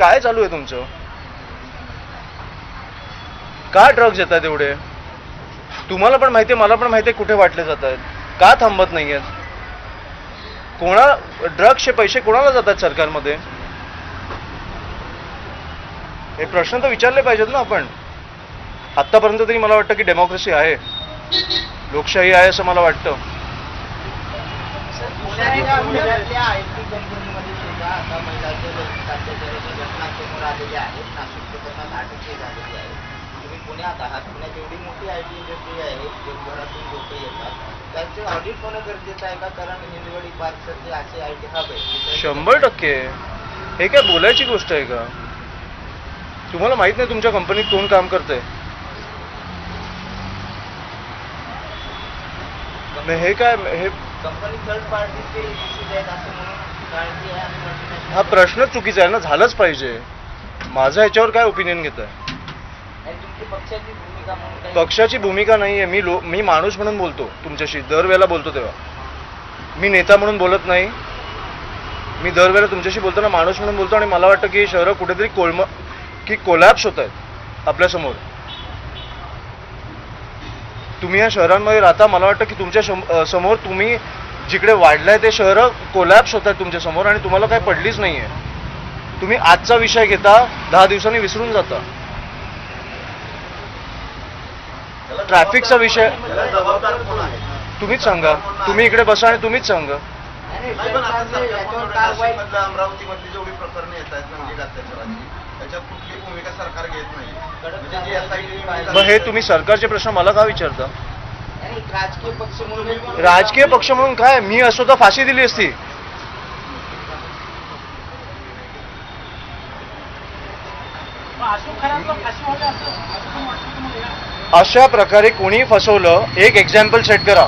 काय चालू आहे तुमचं? का ड्रग्ज येत आहेत एवढे? तुम्हाला पण माहिती आहे, मला पण माहिती आहे कुठे वाटले जात आहेत. का थांबत नाही आहेत? ड्रग्सचे पैसे कोणाला जातात सरकारमध्ये? हे प्रश्न तर विचारले पाहिजेत ना आपण. आत्तापर्यंत तरी मला वाटतं की डेमोक्रेसी आहे, लोकशाही आहे असं मला वाटतं. पुण्यात आहात, पुण्यात एवढी मोठी आयटी इंडस्ट्री आहे, जगभरातून लोक येतात, त्यांचे ऑडिट होणं गरजेचं आहे का? कारण हिंजवडी पार्क सारखे असे आयटी हब आहे. 100%. हे काय बोलायची गोष्ट आहे का? तुम्हाला माहित नाही तुमच्या कंपनीत कोण काम करतंय? हे काय हे कंपनी थर्ड पार्टीचे इश्यूज आहेत असं म्हणून काळजी आहे आणि हा प्रश्न चुकीचा आहे ना. झालंच पाहिजे. माझं ह्याच्यावर काय ओपिनियन घेत आहे? तुमची पक्षाची भूमिका म्हणून काही पक्षाची भूमिका नाही आहे. मी माणूस म्हणून बोलतो तुमच्याशी. दरवेळेला बोलतो तेव्हा मी नेता म्हणून बोलत नाही. मी दरवेळेला तुमच्याशी बोलताना माणूस म्हणून बोलतो. आणि मला वाटतं की शहरं कुठेतरी कोलॅप्स होत आहेत आपल्यासमोर. तुम्ही या शहरांमध्ये राहता, मला वाटतं की तुमच्या समोर तुम्ही जिकडे वाढलाय ते शहरं कोलॅप्स होत आहेत तुमच्या समोर आणि तुम्हाला काय पडलीच नाहीये. तुम्ही आजचा विषय घेता, 10 दिवसांनी विसरून जाता. ट्रॅफिकचा विषय तुम्हीच सांगा. तुम्ही इकडे बसा आणि तुम्हीच सांगा. अमरावतीमधली जेवढी प्रकरणे येत आहेत लैंगिक अत्याचाराची, त्याच्यात कुठली भूमिका सरकार घेत नाही. मग हे तुम्ही सरकारचे प्रश्न मला का विचारता? राजकीय पक्ष म्हणून राजकीय पक्ष म्हणून काय? मी असतो तर फाशी दिली असती. अशा प्रकारे कोणी फसवलं, एक एक्झाम्पल सेट करा.